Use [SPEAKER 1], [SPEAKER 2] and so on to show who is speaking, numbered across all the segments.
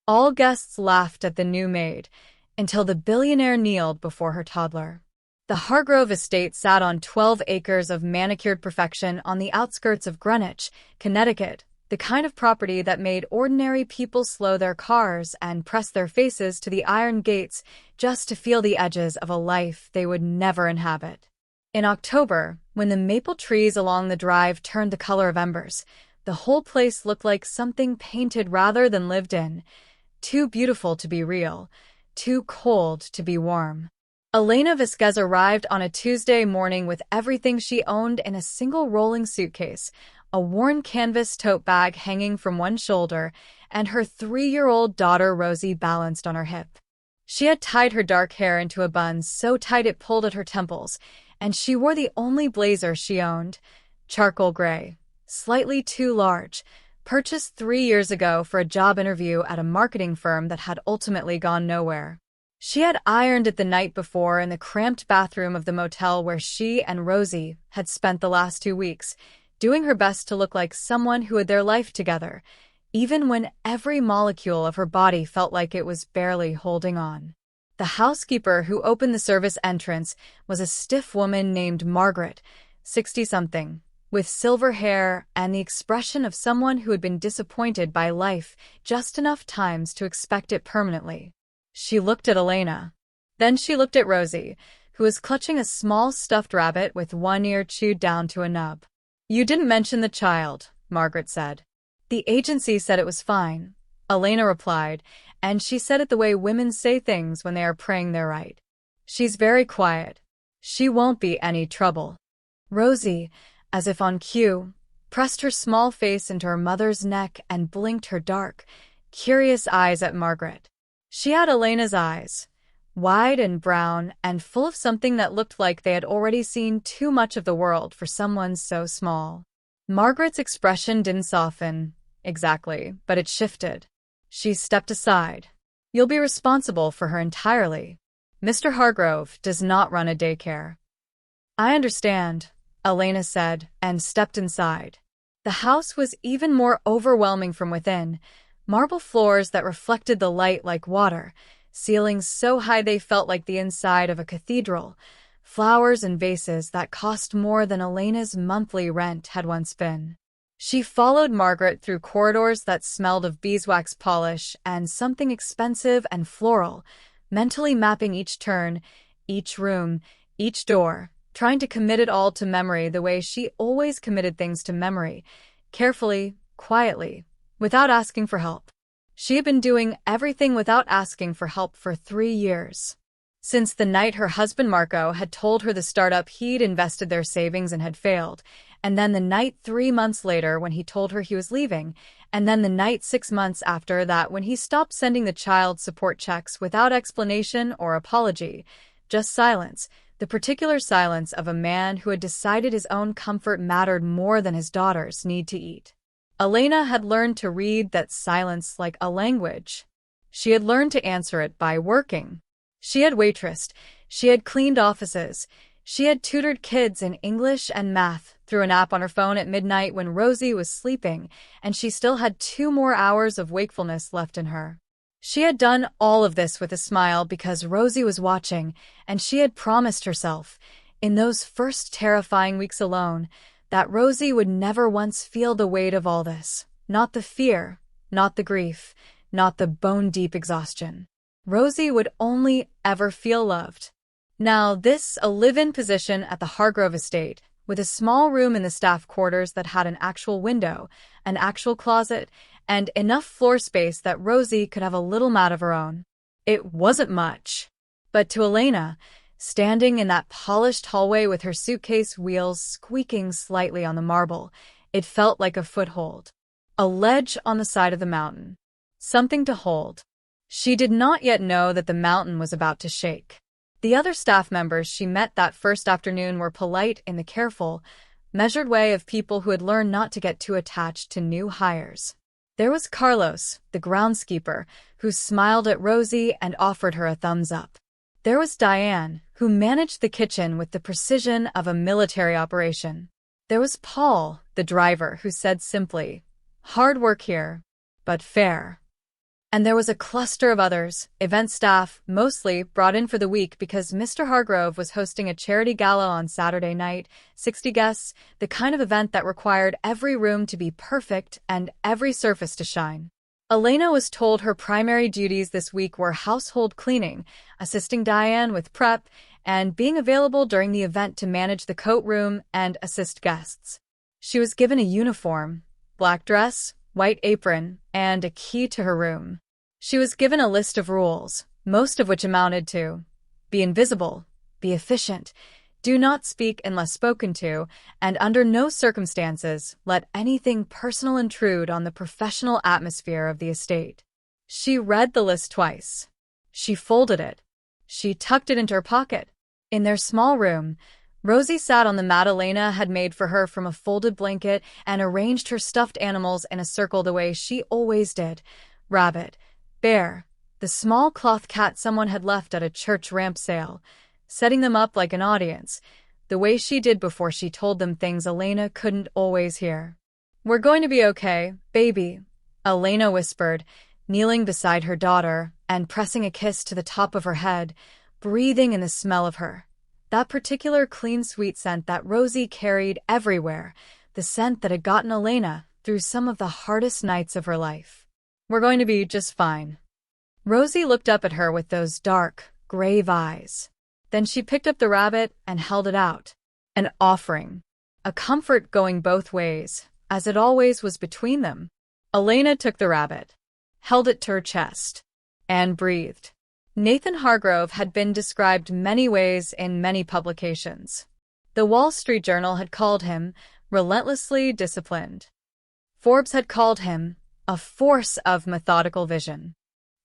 [SPEAKER 1] All guests laughed at the new maid, until the billionaire kneeled before her toddler. The Hargrove estate sat on 12 acres of manicured perfection on the outskirts of Greenwich, Connecticut, the kind of property that made ordinary people slow their cars and press their faces to the iron gates just to feel the edges of a life they would never inhabit. In October, when the maple trees along the drive turned the color of embers, the whole place looked like something painted rather than lived in. Too beautiful to be real, too cold to be warm. Elena Vasquez arrived on a Tuesday morning with everything she owned in a single rolling suitcase, a worn canvas tote bag hanging from one shoulder, and her 3-year-old daughter Rosie balanced on her hip. She had tied her dark hair into a bun so tight it pulled at her temples, and she wore the only blazer she owned, charcoal gray, slightly too large, purchased 3 years ago for a job interview at a marketing firm that had ultimately gone nowhere. She had ironed it the night before in the cramped bathroom of the motel where she and Rosie had spent the last 2 weeks, doing her best to look like someone who had their life together, even when every molecule of her body felt like it was barely holding on. The housekeeper who opened the service entrance was a stiff woman named Margaret, 60-something, with silver hair and the expression of someone who had been disappointed by life just enough times to expect it permanently. She looked at Elena. Then she looked at Rosie, who was clutching a small stuffed rabbit with one ear chewed down to a nub. "You didn't mention the child," Margaret said. "The agency said it was fine," Elena replied, and she said it the way women say things when they are praying they're right. "She's very quiet. She won't be any trouble." Rosie, as if on cue, pressed her small face into her mother's neck and blinked her dark, curious eyes at Margaret. She had Elena's eyes, wide and brown and full of something that looked like they had already seen too much of the world for someone so small. Margaret's expression didn't soften, exactly, but it shifted. She stepped aside. "You'll be responsible for her entirely. Mr. Hargrove does not run a daycare." "I understand," Elena said, and stepped inside. The house was even more overwhelming from within. Marble floors that reflected the light like water, ceilings so high they felt like the inside of a cathedral, flowers and vases that cost more than Elena's monthly rent had once been. She followed Margaret through corridors that smelled of beeswax polish and something expensive and floral, mentally mapping each turn, each room, each door, trying to commit it all to memory the way she always committed things to memory, carefully, quietly, without asking for help. She had been doing everything without asking for help for 3 years. Since the night her husband Marco had told her the startup he'd invested their savings and had failed, and then the night 3 months later when he told her he was leaving, and then the night 6 months after that when he stopped sending the child support checks without explanation or apology, just silence, the particular silence of a man who had decided his own comfort mattered more than his daughter's need to eat. Elena had learned to read that silence like a language. She had learned to answer it by working. She had waitressed, she had cleaned offices, she had tutored kids in English and math through an app on her phone at midnight when Rosie was sleeping, and she still had 2 more hours of wakefulness left in her. She had done all of this with a smile because Rosie was watching, and she had promised herself, in those first terrifying weeks alone, that Rosie would never once feel the weight of all this. Not the fear, not the grief, not the bone-deep exhaustion. Rosie would only ever feel loved. Now this, a live-in position at the Hargrove estate, with a small room in the staff quarters that had an actual window, an actual closet, and enough floor space that Rosie could have a little mat of her own. It wasn't much. But to Elena, standing in that polished hallway with her suitcase wheels squeaking slightly on the marble, it felt like a foothold. A ledge on the side of the mountain. Something to hold. She did not yet know that the mountain was about to shake. The other staff members she met that first afternoon were polite in the careful, measured way of people who had learned not to get too attached to new hires. There was Carlos, the groundskeeper, who smiled at Rosie and offered her a thumbs up. There was Diane, who managed the kitchen with the precision of a military operation. There was Paul, the driver, who said simply, "Hard work here, but fair." And there was a cluster of others, event staff, mostly brought in for the week because Mr. Hargrove was hosting a charity gala on Saturday night, 60 guests, the kind of event that required every room to be perfect and every surface to shine. Elena was told her primary duties this week were household cleaning, assisting Diane with prep, and being available during the event to manage the coat room and assist guests. She was given a uniform, black dress, white apron, and a key to her room. She was given a list of rules, most of which amounted to be invisible, be efficient, do not speak unless spoken to, and under no circumstances let anything personal intrude on the professional atmosphere of the estate. She read the list twice. She folded it. She tucked it into her pocket. In their small room, Rosie sat on the mat Elena had made for her from a folded blanket and arranged her stuffed animals in a circle the way she always did. Rabbit, bear, the small cloth cat someone had left at a church ramp sale, setting them up like an audience, the way she did before she told them things Elena couldn't always hear. "We're going to be okay, baby," Elena whispered, kneeling beside her daughter and pressing a kiss to the top of her head, breathing in the smell of her. That particular clean, sweet scent that Rosie carried everywhere, the scent that had gotten Elena through some of the hardest nights of her life. "We're going to be just fine." Rosie looked up at her with those dark, grave eyes. Then she picked up the rabbit and held it out. An offering. A comfort going both ways, as it always was between them. Elena took the rabbit, held it to her chest, and breathed. Nathan Hargrove had been described many ways in many publications. The Wall Street Journal had called him relentlessly disciplined. Forbes had called him a force of methodical vision.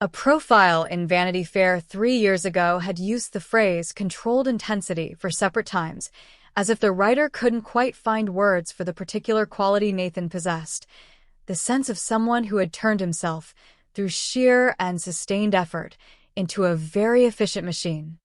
[SPEAKER 1] A profile in Vanity Fair 3 years ago had used the phrase controlled intensity for separate times, as if the writer couldn't quite find words for the particular quality Nathan possessed, the sense of someone who had turned himself, through sheer and sustained effort, into a very efficient machine.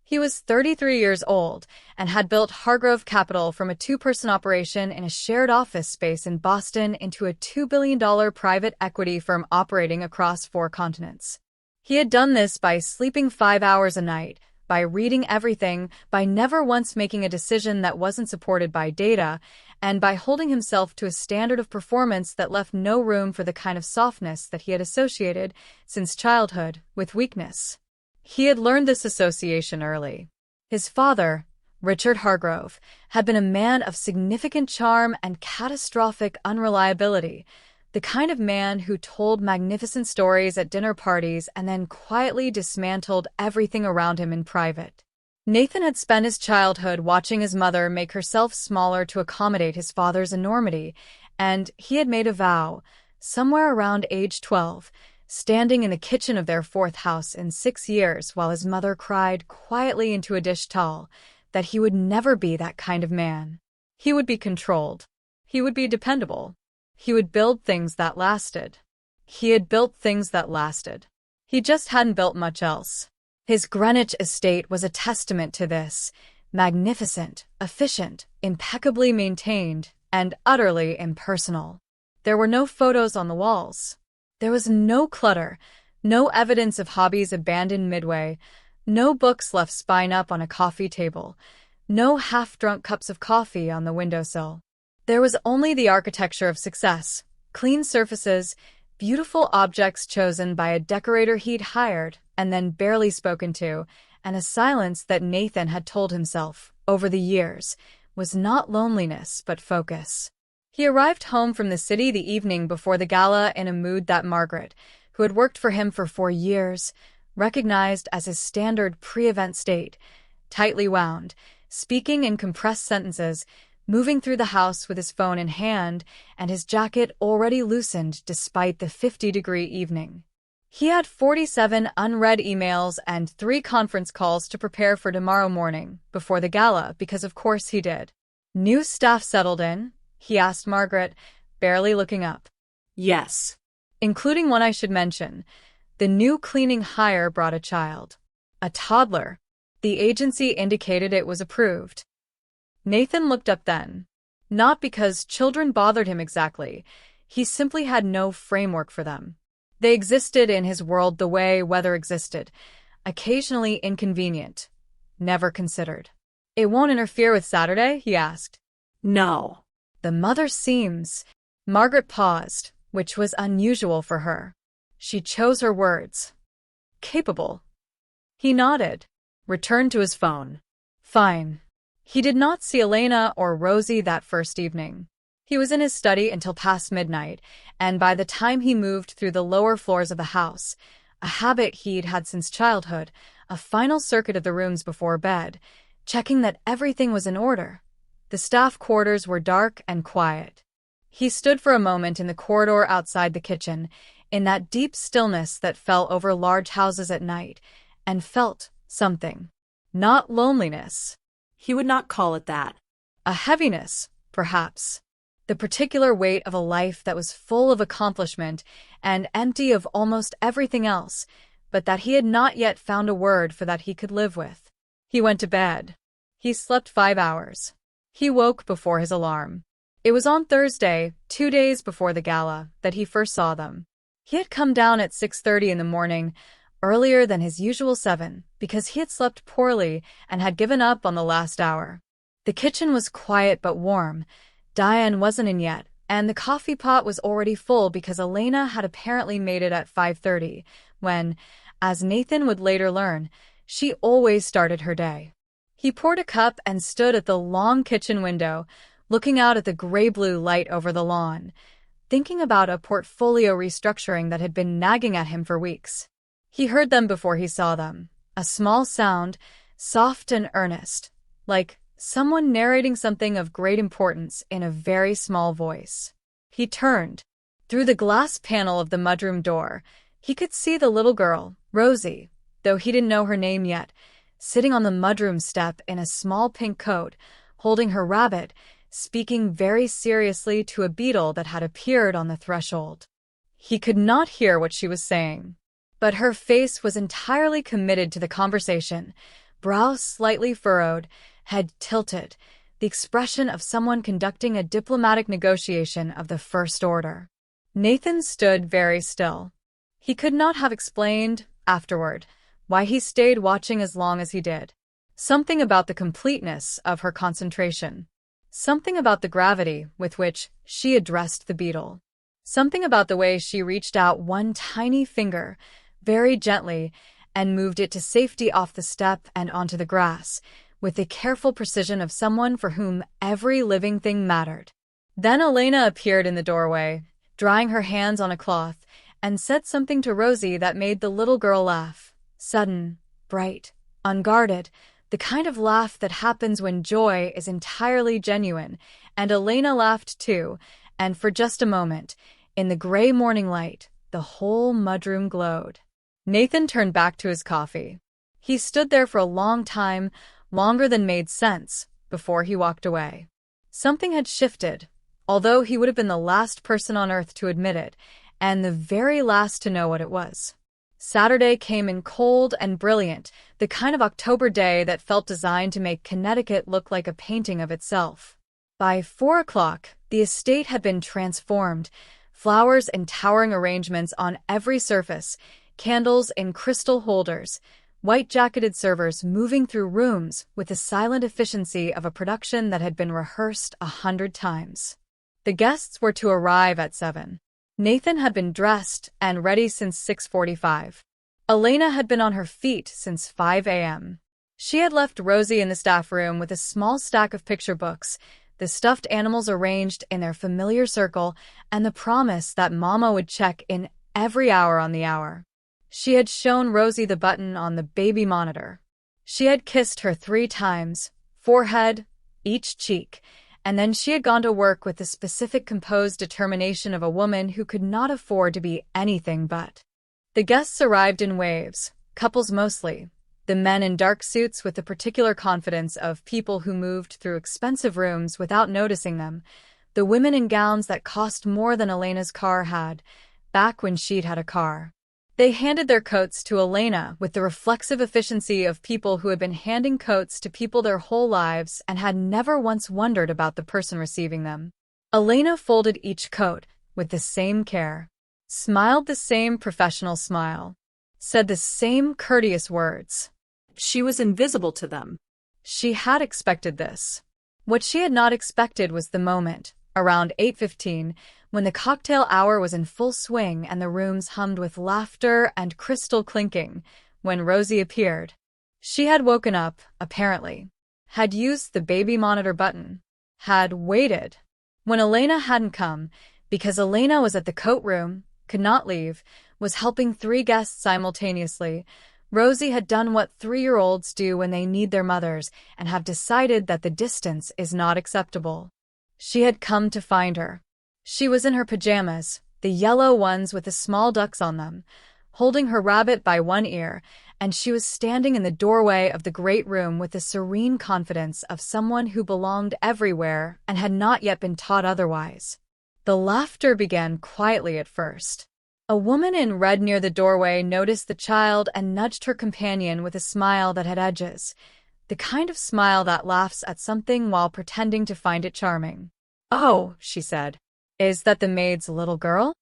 [SPEAKER 1] He was 33 years old and had built Hargrove Capital from a 2-person operation in a shared office space in Boston into a $2 billion private equity firm operating across 4 continents. He had done this by sleeping 5 hours a night, by reading everything, by never once making a decision that wasn't supported by data, and by holding himself to a standard of performance that left no room for the kind of softness that he had associated, since childhood, with weakness. He had learned this association early. His father, Richard Hargrove, had been a man of significant charm and catastrophic unreliability, the kind of man who told magnificent stories at dinner parties and then quietly dismantled everything around him in private. Nathan had spent his childhood watching his mother make herself smaller to accommodate his father's enormity, and he had made a vow, somewhere around age 12, standing in the kitchen of their 4th house in 6 years while his mother cried quietly into a dish towel, that he would never be that kind of man. He would be controlled. He would be dependable. He would build things that lasted. He had built things that lasted. He just hadn't built much else. His Greenwich estate was a testament to this, magnificent, efficient, impeccably maintained, and utterly impersonal. There were no photos on the walls. There was no clutter, no evidence of hobbies abandoned midway, no books left spine up on a coffee table, no half-drunk cups of coffee on the windowsill. There was only the architecture of success, clean surfaces, beautiful objects chosen by a decorator he'd hired and then barely spoken to, and a silence that Nathan had told himself, over the years, was not loneliness but focus. He arrived home from the city the evening before the gala in a mood that Margaret, who had worked for him for 4 years, recognized as his standard pre-event state, tightly wound, speaking in compressed sentences, moving through the house with his phone in hand and his jacket already loosened despite the 50-degree evening. He had 47 unread emails and 3 conference calls to prepare for tomorrow morning, before the gala, because of course he did. "New staff settled in?" he asked Margaret, barely looking up. "Yes. Including one I should mention. The new cleaning hire brought a child. A toddler." The agency indicated it was approved. Nathan looked up then. Not because children bothered him exactly. He simply had no framework for them. They existed in his world the way weather existed, occasionally inconvenient, never considered. "It won't interfere with Saturday?" he asked.
[SPEAKER 2] No.
[SPEAKER 1] "The mother seems—" Margaret paused, which was unusual for her. She chose her words. "Capable." He nodded, returned to his phone. Fine. He did not see Elena or Rosie that first evening. He was in his study until past midnight, and by the time he moved through the lower floors of the house, a habit he'd had since childhood, a final circuit of the rooms before bed, checking that everything was in order. The staff quarters were dark and quiet. He stood for a moment in the corridor outside the kitchen, in that deep stillness that fell over large houses at night, and felt something. Not loneliness.
[SPEAKER 2] He would not call it that.
[SPEAKER 1] A heaviness, perhaps. The particular weight of a life that was full of accomplishment and empty of almost everything else, but that he had not yet found a word for that he could live with. He went to bed. He slept 5 hours. He woke before his alarm. It was on Thursday, 2 days before the gala, that he first saw them. He had come down at 6:30 in the morning, earlier than his usual 7, because he had slept poorly and had given up on the last hour. The kitchen was quiet but warm. Diane wasn't in yet, and the coffee pot was already full because Elena had apparently made it at 5:30, when, as Nathan would later learn, she always started her day. He poured a cup and stood at the long kitchen window, looking out at the gray-blue light over the lawn, thinking about a portfolio restructuring that had been nagging at him for weeks. He heard them before he saw them, a small sound, soft and earnest, like someone narrating something of great importance in a very small voice. He turned. Through the glass panel of the mudroom door, he could see the little girl, Rosie, though he didn't know her name yet, sitting on the mudroom step in a small pink coat, holding her rabbit, speaking very seriously to a beetle that had appeared on the threshold. He could not hear what she was saying, but her face was entirely committed to the conversation, brow slightly furrowed, head tilted, the expression of someone conducting a diplomatic negotiation of the first order. Nathan stood very still. He could not have explained, afterward, why he stayed watching as long as he did. Something about the completeness of her concentration. Something about the gravity with which she addressed the beetle. Something about the way she reached out one tiny finger, very gently, and moved it to safety off the step and onto the grass, with the careful precision of someone for whom every living thing mattered. Then Elena appeared in the doorway, drying her hands on a cloth, and said something to Rosie that made the little girl laugh. Sudden, bright, unguarded, the kind of laugh that happens when joy is entirely genuine, and Elena laughed too, and for just a moment, in the gray morning light, the whole mudroom glowed. Nathan turned back to his coffee. He stood there for a long time, longer than made sense, before he walked away. Something had shifted, although he would have been the last person on earth to admit it, and the very last to know what it was. Saturday came in cold and brilliant, the kind of October day that felt designed to make Connecticut look like a painting of itself. By 4 o'clock, the estate had been transformed, flowers in towering arrangements on every surface, candles in crystal holders, white-jacketed servers moving through rooms with the silent efficiency of a production that had been rehearsed 100 times. The guests were to arrive at 7. Nathan had been dressed and ready since 6:45. Elena had been on her feet since 5 a.m. She had left Rosie in the staff room with a small stack of picture books, the stuffed animals arranged in their familiar circle, and the promise that Mama would check in every hour on the hour. She had shown Rosie the button on the baby monitor. She had kissed her 3 times, forehead, each cheek, and then she had gone to work with the specific composed determination of a woman who could not afford to be anything but. The guests arrived in waves, couples mostly, the men in dark suits with the particular confidence of people who moved through expensive rooms without noticing them, the women in gowns that cost more than Elena's car had, back when she'd had a car. They handed their coats to Elena with the reflexive efficiency of people who had been handing coats to people their whole lives and had never once wondered about the person receiving them. Elena folded each coat with the same care. smiled the same professional smile, said the same courteous words.
[SPEAKER 2] She was invisible to them.
[SPEAKER 1] She had expected this. What she had not expected was the moment, around 8:15, when the cocktail hour was in full swing and the rooms hummed with laughter and crystal clinking, when Rosie appeared. She had woken up, apparently, had used the baby monitor button, had waited. When Elena hadn't come, because Elena was at the coat room, could not leave, was helping 3 guests simultaneously, Rosie had done what 3-year-olds do when they need their mothers and have decided that the distance is not acceptable. She had come to find her. She was in her pajamas, the yellow ones with the small ducks on them, holding her rabbit by one ear, and she was standing in the doorway of the great room with the serene confidence of someone who belonged everywhere and had not yet been taught otherwise. The laughter began quietly at first. A woman in red near the doorway noticed the child and nudged her companion with a smile that had edges, the kind of smile that laughs at something while pretending to find it charming. "Oh," she said. "Is that the maid's little girl?"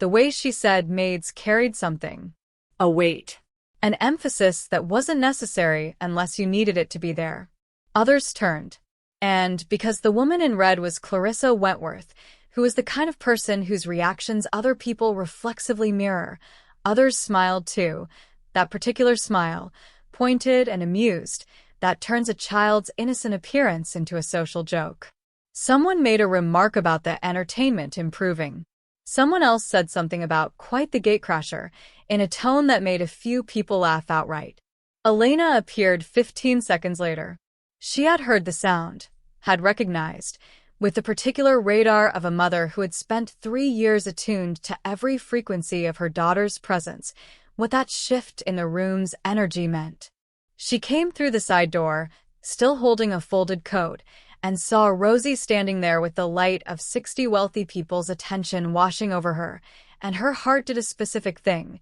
[SPEAKER 1] The way she said maids carried something.
[SPEAKER 2] A weight.
[SPEAKER 1] An emphasis that wasn't necessary unless you needed it to be there. Others turned. And because the woman in red was Clarissa Wentworth, who was the kind of person whose reactions other people reflexively mirror, others smiled too. That particular smile, pointed and amused, that turns a child's innocent appearance into a social joke. Someone made a remark about the entertainment improving. Someone else said something about quite the gatecrasher, in a tone that made a few people laugh outright. Elena appeared 15 seconds later. She had heard the sound, had recognized, with the particular radar of a mother who had spent 3 years attuned to every frequency of her daughter's presence, what that shift in the room's energy meant. She came through the side door, still holding a folded coat, and saw Rosie standing there with the light of 60 wealthy people's attention washing over her, and her heart did a specific thing,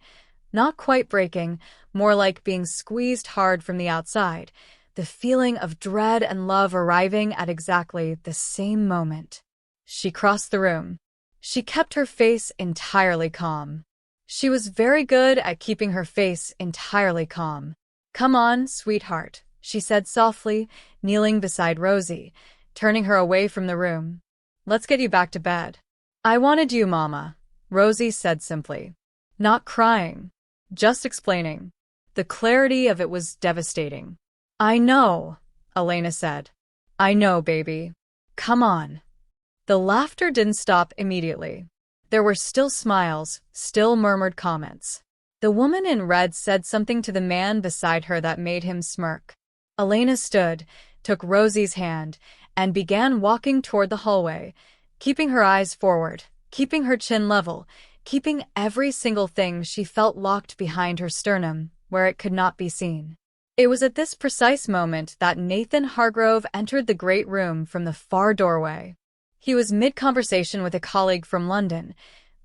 [SPEAKER 1] not quite breaking, more like being squeezed hard from the outside, the feeling of dread and love arriving at exactly the same moment. She crossed the room. She kept her face entirely calm. She was very good at keeping her face entirely calm. "Come on, sweetheart," she said softly, kneeling beside Rosie, turning her away from the room. "Let's get you back to bed." "I wanted you, Mama," Rosie said simply. Not crying, just explaining. The clarity of it was devastating. "I know," Elena said. "I know, baby. Come on." The laughter didn't stop immediately. There were still smiles, still murmured comments. The woman in red said something to the man beside her that made him smirk. Elena stood, took Rosie's hand, and began walking toward the hallway, keeping her eyes forward, keeping her chin level, keeping every single thing she felt locked behind her sternum, where it could not be seen. It was at this precise moment that Nathan Hargrove entered the great room from the far doorway. He was mid-conversation with a colleague from London,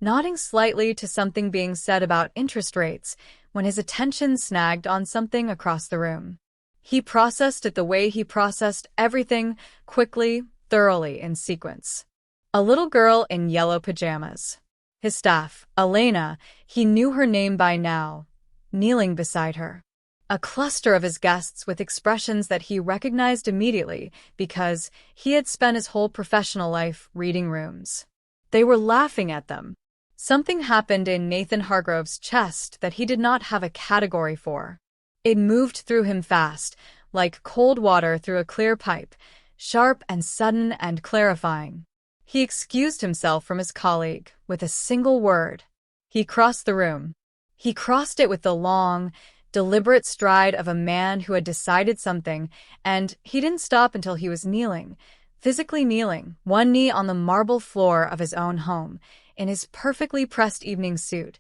[SPEAKER 1] nodding slightly to something being said about interest rates, when his attention snagged on something across the room. He processed it the way he processed everything, quickly, thoroughly, in sequence. A little girl in yellow pajamas. His staff, Elena, he knew her name by now, kneeling beside her. A cluster of his guests with expressions that he recognized immediately because he had spent his whole professional life reading rooms. They were laughing at them. Something happened in Nathan Hargrove's chest that he did not have a category for. It moved through him fast, like cold water through a clear pipe, sharp and sudden and clarifying. He excused himself from his colleague with a single word. He crossed the room. He crossed it with the long, deliberate stride of a man who had decided something, and he didn't stop until he was kneeling, physically kneeling, one knee on the marble floor of his own home, in his perfectly pressed evening suit,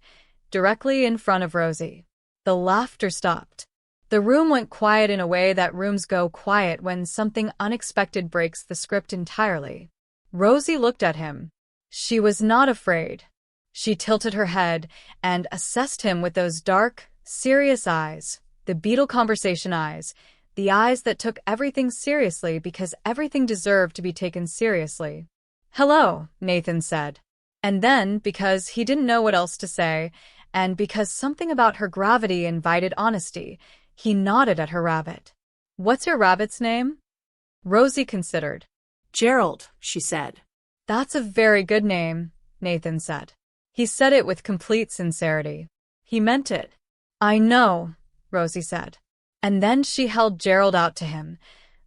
[SPEAKER 1] directly in front of Rosie. The laughter stopped. The room went quiet in a way that rooms go quiet when something unexpected breaks the script entirely. Rosie looked at him. She was not afraid. She tilted her head and assessed him with those dark, serious eyes, the Beatle conversation eyes, the eyes that took everything seriously because everything deserved to be taken seriously. "Hello," Nathan said. And then, because he didn't know what else to say, and because something about her gravity invited honesty, he nodded at her rabbit. "What's your rabbit's name?" Rosie considered.
[SPEAKER 2] Gerald, she said.
[SPEAKER 1] "That's a very good name," Nathan said. He said it with complete sincerity. He meant it. "I know," Rosie said. And then she held Gerald out to him,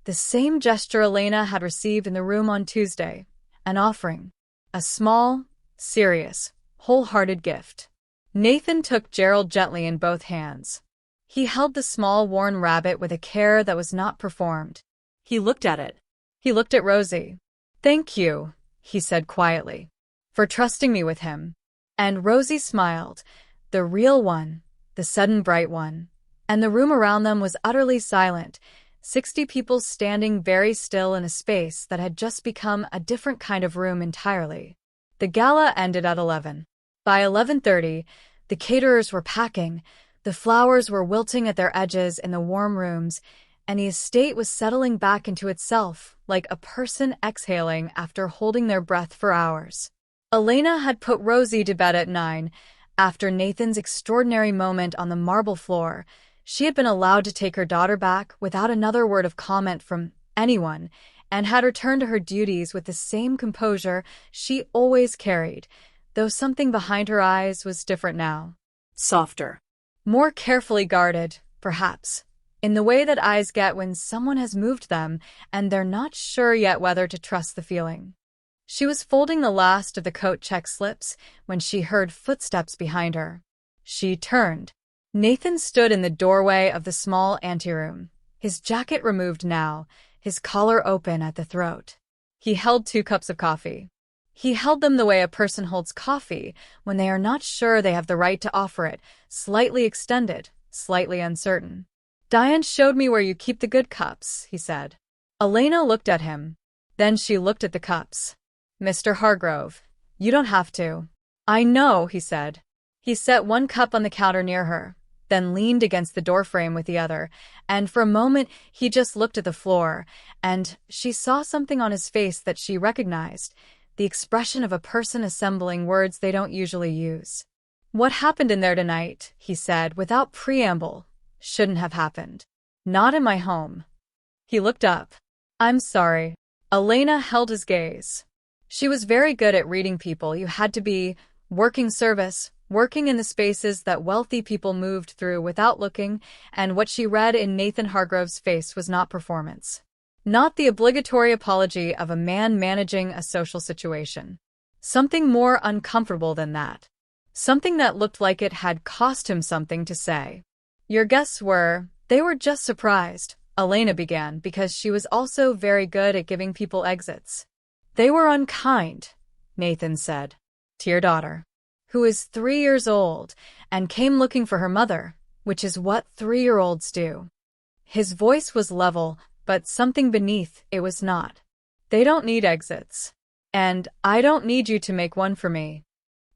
[SPEAKER 1] the same gesture Elena had received in the room on Tuesday, an offering. A small, serious, wholehearted gift. Nathan took Gerald gently in both hands. He held the small, worn rabbit with a care that was not performed.
[SPEAKER 2] He looked at it.
[SPEAKER 1] He looked at Rosie. "Thank you," he said quietly, "for trusting me with him." And Rosie smiled, the real one, the sudden bright one. And the room around them was utterly silent, 60 people standing very still in a space that had just become a different kind of room entirely. The gala ended at 11. By 11:30, the caterers were packing, the flowers were wilting at their edges in the warm rooms, and the estate was settling back into itself like a person exhaling after holding their breath for hours. Elena had put Rosie to bed at 9. After Nathan's extraordinary moment on the marble floor, she had been allowed to take her daughter back without another word of comment from anyone, and had returned to her duties with the same composure she always carried, though something behind her eyes was different now.
[SPEAKER 2] Softer.
[SPEAKER 1] More carefully guarded, perhaps, in the way that eyes get when someone has moved them and they're not sure yet whether to trust the feeling. She was folding the last of the coat check slips when she heard footsteps behind her. She turned. Nathan stood in the doorway of the small anteroom, his jacket removed now, his collar open at the throat. He held 2 cups of coffee. He held them the way a person holds coffee when they are not sure they have the right to offer it, slightly extended, slightly uncertain. "Diane showed me where you keep the good cups," he said. Elena looked at him. Then she looked at the cups. "Mr. Hargrove, you don't have to." "I know," he said. He set 1 cup on the counter near her, then leaned against the doorframe with the other, and for a moment he just looked at the floor, and she saw something on his face that she recognized, the expression of a person assembling words they don't usually use. "What happened in there tonight," he said without preamble, "shouldn't have happened. Not in my home." He looked up. "I'm sorry." Elena held his gaze. She was very good at reading people. You had to be working service, working in the spaces that wealthy people moved through without looking, and what she read in Nathan Hargrove's face was not performance. Not the obligatory apology of a man managing a social situation. Something more uncomfortable than that. Something that looked like it had cost him something to say. "Your guests were, they were just surprised," Elena began, because she was also very good at giving people exits. "They were unkind," Nathan said. "To your daughter, who is 3 years old, and came looking for her mother, which is what 3-year-olds do." His voice was level, but something beneath it was not. "They don't need exits. And I don't need you to make one for me."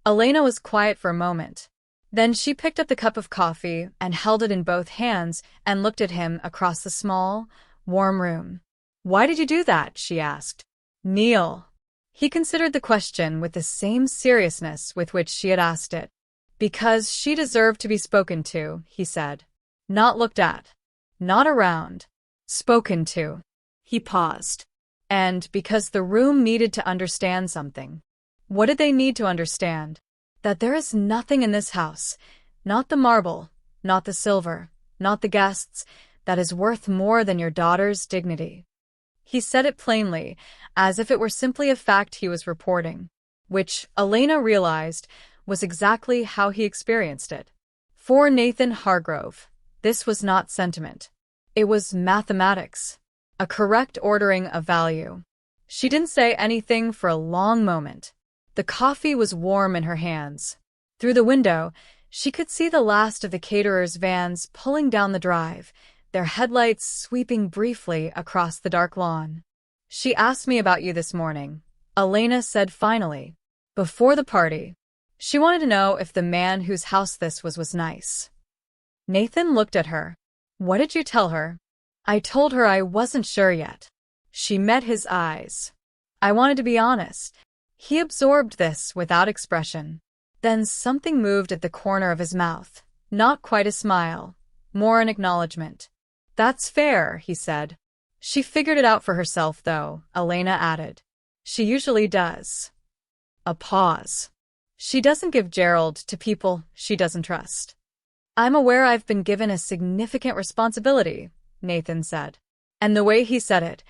[SPEAKER 1] Elena was quiet for a moment. Then she picked up the cup of coffee and held it in both hands and looked at him across the small, warm room. "Why did you do that?" she asked. "Kneel." He considered the question with the same seriousness with which she had asked it. "Because she deserved to be spoken to," he said. "Not looked at. Not around. Spoken to." He paused. "And because the room needed to understand something." What did they need to understand? That there is nothing in this house, not the marble, not the silver, not the guests, that is worth more than your daughter's dignity. He said it plainly, as if it were simply a fact he was reporting, which, Elena realized, was exactly how he experienced it. For Nathan Hargrove, this was not sentiment. It was mathematics, a correct ordering of value. She didn't say anything for a long moment. The coffee was warm in her hands. Through the window, she could see the last of the caterers' vans pulling down the drive, their headlights sweeping briefly across the dark lawn. "She asked me about you this morning," Elena said finally. "Before the party. She wanted to know if the man whose house this was nice." Nathan looked at her. "What did you tell her?" "I told her I wasn't sure yet." She met his eyes. "I wanted to be honest." He absorbed this without expression. Then something moved at the corner of his mouth. Not quite a smile, more an acknowledgement. "That's fair," he said. "She figured it out for herself, though," Elena added. "She usually does." A pause. "She doesn't give Gerald to people she doesn't trust." "I'm aware I've been given a significant responsibility," Nathan said. And the way he said it,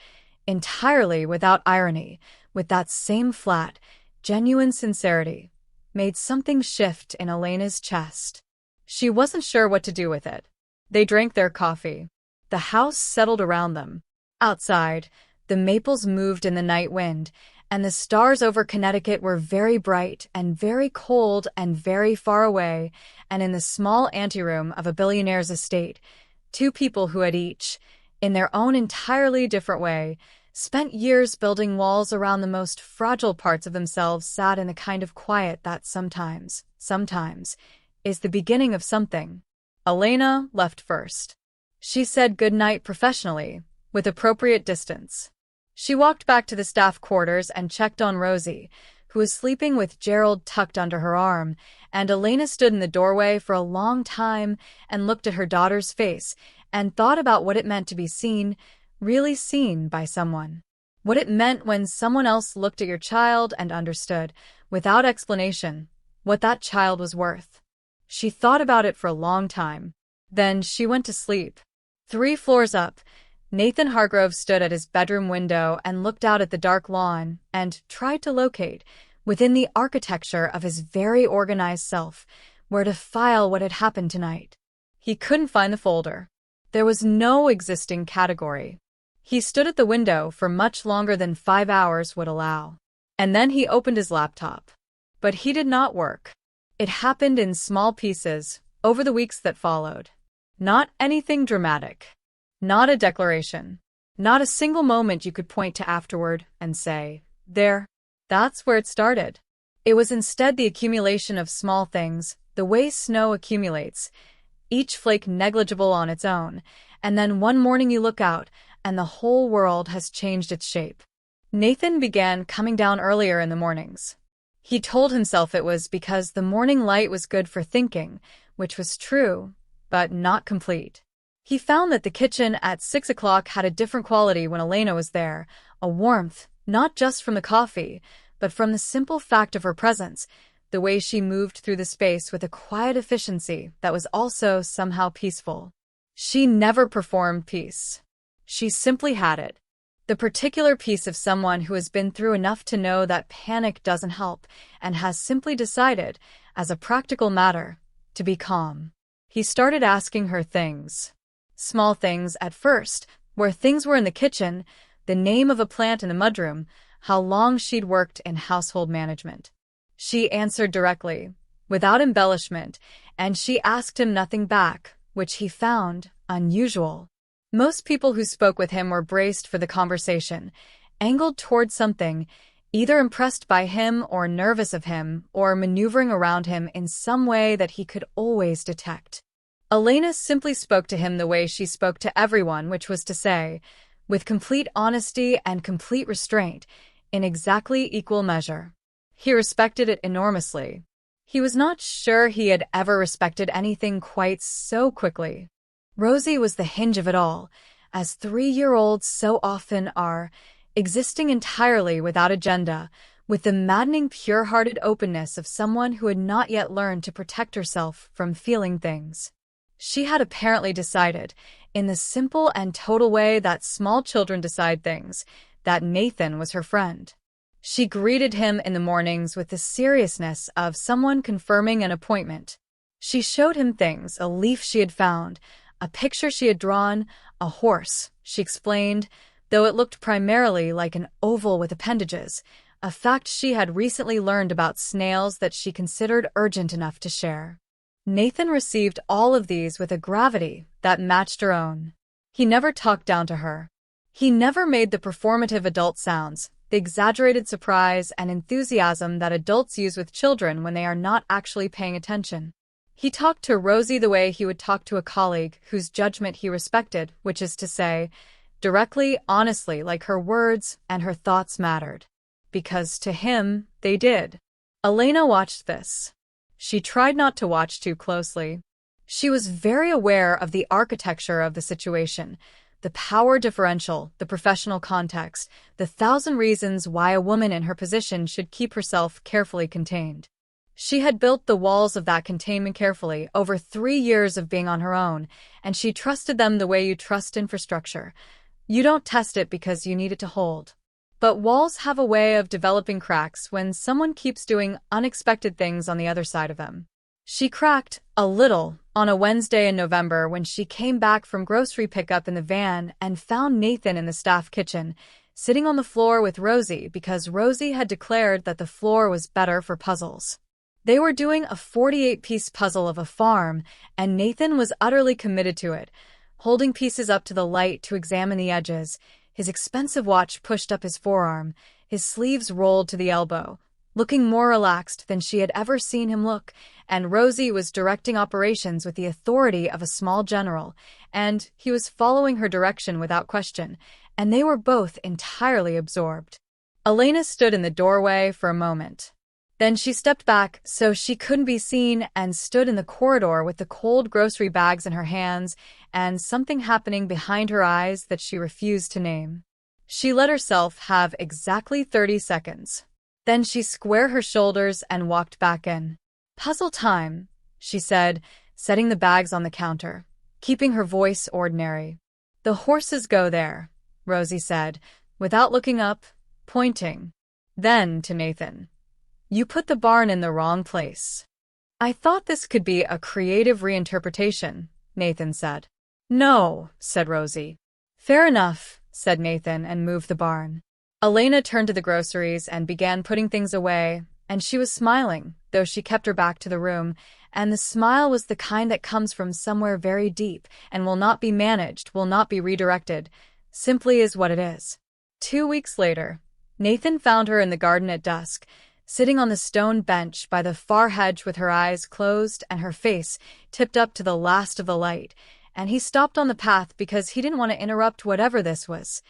[SPEAKER 1] entirely without irony, with that same flat, genuine sincerity, made something shift in Elena's chest. She wasn't sure what to do with it. They drank their coffee. The house settled around them. Outside, the maples moved in the night wind, and the stars over Connecticut were very bright and very cold and very far away, and in the small anteroom of a billionaire's estate, two people who had each, in their own entirely different way, spent years building walls around the most fragile parts of themselves sat in the kind of quiet that sometimes, is the beginning of something. Elena left first. She said goodnight professionally, with appropriate distance. She walked back to the staff quarters and checked on Rosie, who was sleeping with Gerald tucked under her arm, and Elena stood in the doorway for a long time and looked at her daughter's face and thought about what it meant to be seen, really seen by someone. What it meant when someone else looked at your child and understood, without explanation, what that child was worth. She thought about it for a long time. Then she went to sleep. 3 floors up, Nathan Hargrove stood at his bedroom window and looked out at the dark lawn and tried to locate, within the architecture of his very organized self, where to file what had happened tonight. He couldn't find the folder. There was no existing category. He stood at the window for much longer than 5 hours would allow. And then he opened his laptop. But he did not work. It happened in small pieces, over the weeks that followed. Not anything dramatic. Not a declaration. Not a single moment you could point to afterward and say, "There." That's where it started. It was instead the accumulation of small things, the way snow accumulates, each flake negligible on its own, and then one morning you look out, and the whole world has changed its shape. Nathan began coming down earlier in the mornings. He told himself it was because the morning light was good for thinking, which was true, but not complete. He found that the kitchen at 6 o'clock had a different quality when Elena was there, a warmth, not just from the coffee, but from the simple fact of her presence, the way she moved through the space with a quiet efficiency that was also somehow peaceful. She never performed peace. She simply had it. The particular peace of someone who has been through enough to know that panic doesn't help and has simply decided, as a practical matter, to be calm. He started asking her things. Small things at first, where things were in the kitchen, the name of a plant in the mudroom, how long she'd worked in household management. She answered directly, without embellishment, and she asked him nothing back, which he found unusual. Most people who spoke with him were braced for the conversation, angled toward something, either impressed by him or nervous of him or maneuvering around him in some way that he could always detect. Elena simply spoke to him the way she spoke to everyone, which was to say, with complete honesty and complete restraint, in exactly equal measure. He respected it enormously. He was not sure he had ever respected anything quite so quickly. Rosie was the hinge of it all, as 3-year-olds so often are, existing entirely without agenda, with the maddening pure-hearted openness of someone who had not yet learned to protect herself from feeling things. She had apparently decided, in the simple and total way that small children decide things, that Nathan was her friend. She greeted him in the mornings with the seriousness of someone confirming an appointment. She showed him things, a leaf she had found, a picture she had drawn, a horse, she explained, though it looked primarily like an oval with appendages, a fact she had recently learned about snails that she considered urgent enough to share. Nathan received all of these with a gravity that matched her own. He never talked down to her. He never made the performative adult sounds, the exaggerated surprise and enthusiasm that adults use with children when they are not actually paying attention. He talked to Rosie the way he would talk to a colleague whose judgment he respected, which is to say, directly, honestly, like her words and her thoughts mattered. because to him, they did. Elena watched this. She tried not to watch too closely. She was very aware of the architecture of the situation, the power differential, the professional context, the thousand reasons why a woman in her position should keep herself carefully contained. She had built the walls of that containment carefully over 3 years of being on her own, and she trusted them the way you trust infrastructure. You don't test it because you need it to hold. But walls have a way of developing cracks when someone keeps doing unexpected things on the other side of them. She cracked a little on a Wednesday in November when she came back from grocery pickup in the van and found Nathan in the staff kitchen, sitting on the floor with Rosie because Rosie had declared that the floor was better for puzzles. They were doing a 48-piece puzzle of a farm, and Nathan was utterly committed to it, holding pieces up to the light to examine the edges, his expensive watch pushed up his forearm, his sleeves rolled to the elbow, looking more relaxed than she had ever seen him look, and Rosie was directing operations with the authority of a small general, and he was following her direction without question, and they were both entirely absorbed. Elena stood in the doorway for a moment. Then she stepped back so she couldn't be seen and stood in the corridor with the cold grocery bags in her hands and something happening behind her eyes that she refused to name. She let herself have exactly 30 seconds. Then she squared her shoulders and walked back in. "Puzzle time," she said, setting the bags on the counter, keeping her voice ordinary. "The horses go there," Rosie said, without looking up, pointing. Then to Nathan. "You put the barn in the wrong place." "I thought this could be a creative reinterpretation," Nathan said. "No," said Rosie. "Fair enough," said Nathan and moved the barn. Elena turned to the groceries and began putting things away, and she was smiling, though she kept her back to the room, and the smile was the kind that comes from somewhere very deep and will not be managed, will not be redirected, simply is what it is. 2 weeks later, Nathan found her in the garden at dusk, sitting on the stone bench by the far hedge with her eyes closed and her face tipped up to the last of the light, and he stopped on the path because he didn't want to interrupt whatever this was.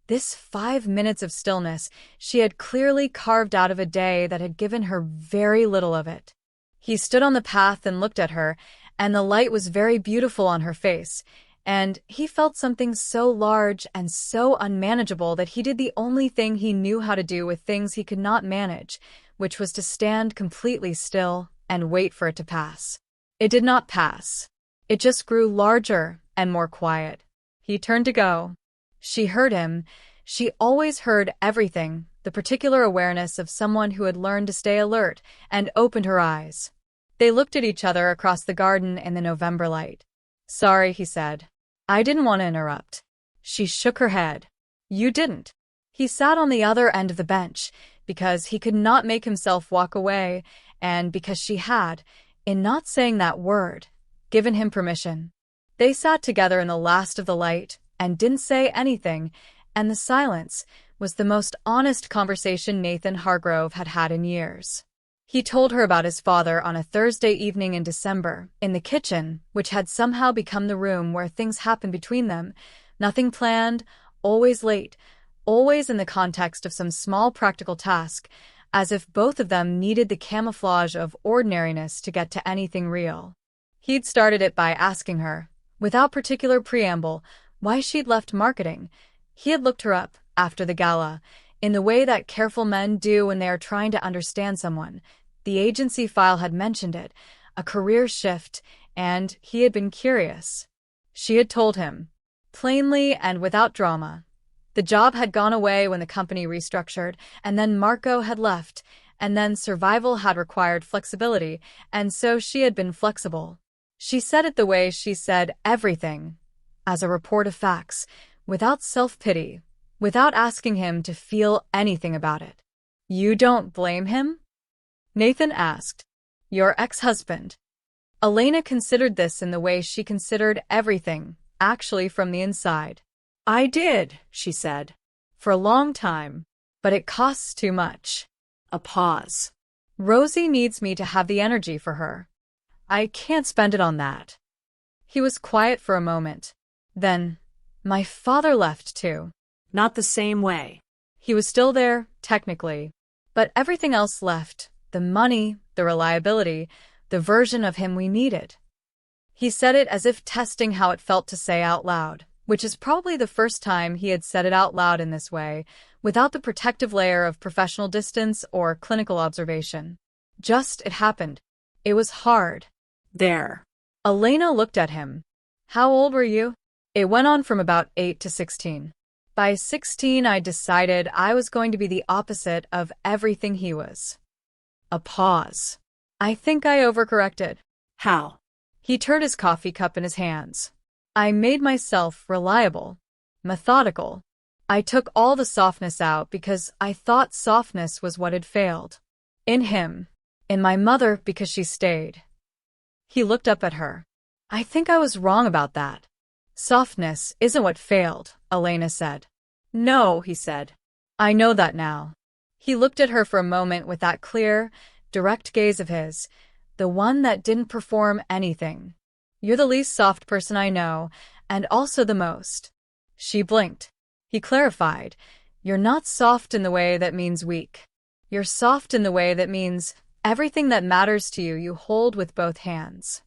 [SPEAKER 1] This 5 minutes of stillness she had clearly carved out of a day that had given her very little of it. He stood on the path and looked at her, and the light was very beautiful on her face, and he felt something so large and so unmanageable that he did the only thing he knew how to do with things he could not manage, which was to stand completely still and wait for it to pass. It did not pass. It just grew larger and more quiet. He turned to go. She heard him. She always heard everything, the particular awareness of someone who had learned to stay alert, and opened her eyes. They looked at each other across the garden in the November light. "Sorry," he said. "I didn't want to interrupt." She shook her head. "You didn't." He sat on the other end of the bench, because he could not make himself walk away, and because she had, in not saying that word, given him permission. They sat together in the last of the light, and didn't say anything, and the silence was the most honest conversation Nathan Hargrove had had in years. He told her about his father on a Thursday evening in December, in the kitchen, which had somehow become the room where things happened between them, nothing planned, always late, always in the context of some small practical task, as if both of them needed the camouflage of ordinariness to get to anything real. He'd started it by asking her, without particular preamble, why she'd left marketing. He had looked her up, after the gala, in the way that careful men do when they are trying to understand someone. The agency file had mentioned it, a career shift, and he had been curious. She had told him, plainly and without drama. The job had gone away when the company restructured, and then Marco had left, and then survival had required flexibility, and so she had been flexible. She said it the way she said everything, as a report of facts, without self-pity, without asking him to feel anything about it. "You don't blame him?" Nathan asked. "Your ex-husband." Elena considered this in the way she considered everything, actually from the inside. "I did," she said. "For a long time. But it costs too much." A pause. "Rosie needs me to have the energy for her. I can't spend it on that." He was quiet for a moment. Then, "My father left too." "Not the same way." "He was still there, technically, But everything else left, the money, the reliability, the version of him we needed. He said it as if testing how it felt to say out loud, which is probably the first time he had said it out loud in this way, without the protective layer of professional distance or clinical observation. Just, it happened. It was hard.
[SPEAKER 2] There.
[SPEAKER 1] Elena looked at him. How old were you? It went on from about 8 to 16. By 16, I decided I was going to be the opposite of everything he was. A pause. I think I overcorrected.
[SPEAKER 2] How?
[SPEAKER 1] He turned his coffee cup in his hands. I made myself reliable, methodical. I took all the softness out because I thought softness was what had failed. In him. In my mother because she stayed. He looked up at her. I think I was wrong about that. Softness isn't what failed, Elena said. No, he said. I know that now. He looked at her for a moment with that clear, direct gaze of his, the one that didn't perform anything. You're the least soft person I know, and also the most. She blinked. He clarified, you're not soft in the way that means weak. You're soft in the way that means everything that matters to you you hold with both hands.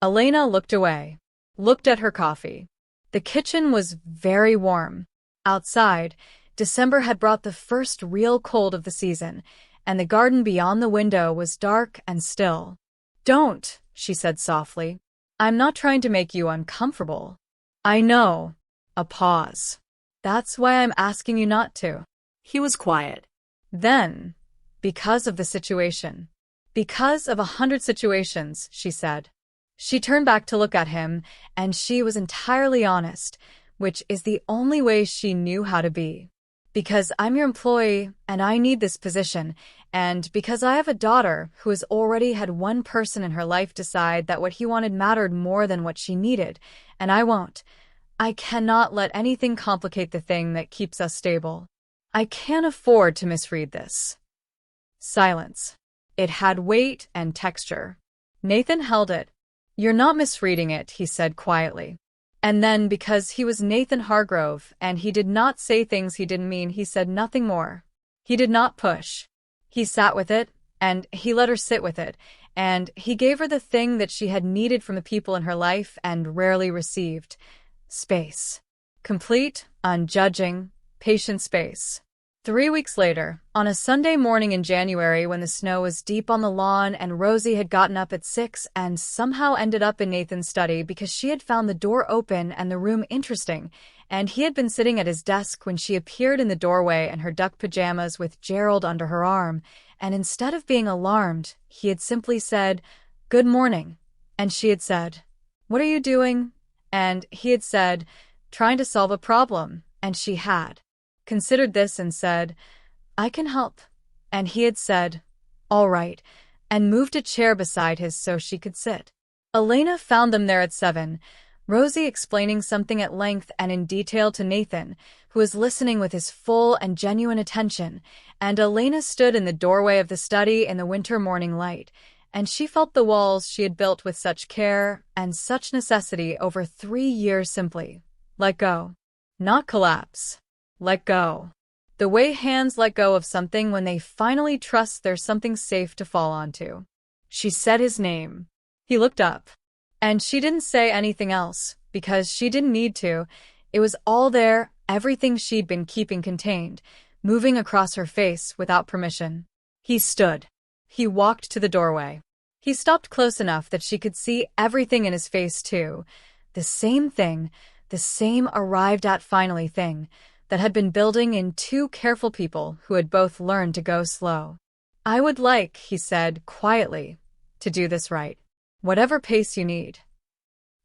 [SPEAKER 1] Elena looked away, looked at her coffee. The kitchen was very warm. Outside, December had brought the first real cold of the season, and the garden beyond the window was dark and still. Don't, she said softly. I'm not trying to make you uncomfortable. I know. A pause. That's why I'm asking you not to.
[SPEAKER 2] He was quiet.
[SPEAKER 1] Then, because of the situation. Because of 100 situations, she said. She turned back to look at him, and she was entirely honest, which is the only way she knew how to be. Because I'm your employee, and I need this position, and because I have a daughter who has already had one person in her life decide that what he wanted mattered more than what she needed, and I won't. I cannot let anything complicate the thing that keeps us stable. I can't afford to misread this. Silence. It had weight and texture. Nathan held it. You're not misreading it, he said quietly. And then, because he was Nathan Hargrove and he did not say things he didn't mean, he said nothing more. He did not push. He sat with it, and he let her sit with it, and he gave her the thing that she had needed from the people in her life and rarely received. Space. Complete, unjudging, patient space. 3 weeks later, on a Sunday morning in January when the snow was deep on the lawn and Rosie had gotten up at 6 and somehow ended up in Nathan's study because she had found the door open and the room interesting, and he had been sitting at his desk when she appeared in the doorway in her duck pajamas with Gerald under her arm, and instead of being alarmed, he had simply said, "Good morning," and she had said, "What are you doing?" And he had said, "Trying to solve a problem," and she had considered this and said, "I can help." And he had said, "All right," and moved a chair beside his so she could sit. Elena found them there at 7, Rosie explaining something at length and in detail to Nathan, who was listening with his full and genuine attention, and Elena stood in the doorway of the study in the winter morning light, and she felt the walls she had built with such care and such necessity over 3 years simply let go. Not collapse. Let go. The way hands let go of something when they finally trust there's something safe to fall onto. She said his name. He looked up. And she didn't say anything else, because she didn't need to. It was all there, everything she'd been keeping contained, moving across her face without permission. He stood. He walked to the doorway. He stopped close enough that she could see everything in his face too. The same thing, the same arrived-at finally thing, that had been building in 2 careful people who had both learned to go slow. I would like, he said quietly, to do this right. Whatever pace you need.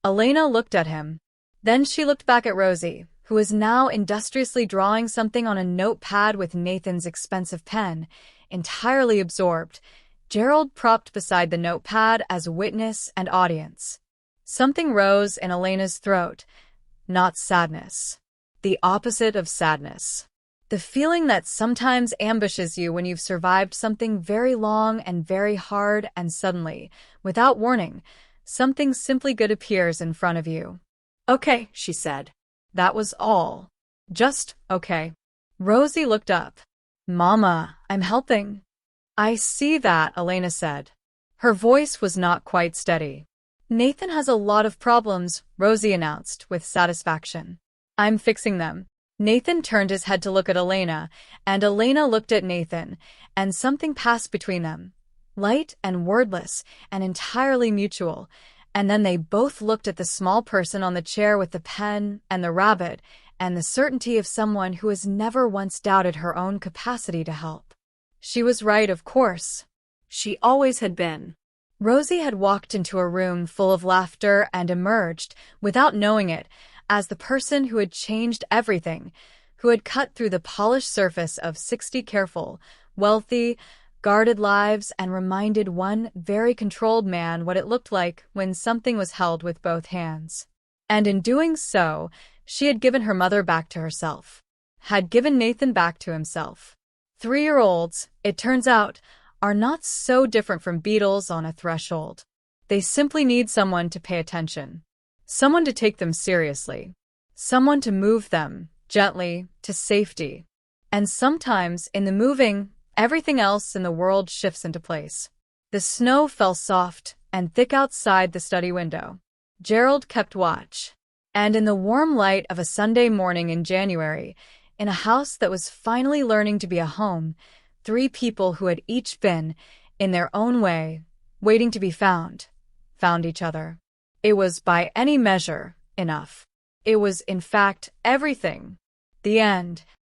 [SPEAKER 1] Elena looked at him. Then she looked back at Rosie, who was now industriously drawing something on a notepad with Nathan's expensive pen, entirely absorbed, Gerald propped beside the notepad as witness and audience. Something rose in Elena's throat. Not sadness. The opposite of sadness. The feeling that sometimes ambushes you when you've survived something very long and very hard and suddenly, without warning, something simply good appears in front of you. Okay, she said. That was all. Just, okay. Rosie looked up. Mama, I'm helping. I see that, Elena said. Her voice was not quite steady. Nathan has a lot of problems, Rosie announced with satisfaction. I'm fixing them. Nathan turned his head to look at Elena, and Elena looked at Nathan, and something passed between them. Light and wordless, and entirely mutual. And then they both looked at the small person on the chair with the pen and the rabbit, and the certainty of someone who has never once doubted her own capacity to help. She was right, of course.
[SPEAKER 2] She always had been.
[SPEAKER 1] Rosie had walked into a room full of laughter and emerged, without knowing it, as the person who had changed everything, who had cut through the polished surface of 60 careful, wealthy, guarded lives and reminded one very controlled man what it looked like when something was held with both hands. And in doing so, she had given her mother back to herself, had given Nathan back to himself. 3-year-olds, it turns out, are not so different from beetles on a threshold. They simply need someone to pay attention, someone to take them seriously, someone to move them, gently, to safety. And sometimes, in the moving, everything else in the world shifts into place. The snow fell soft and thick outside the study window. Gerald kept watch. And in the warm light of a Sunday morning in January, in a house that was finally learning to be a home, 3 people who had each been, in their own way, waiting to be found each other. It was, by any measure, enough. It was, in fact, everything. The end.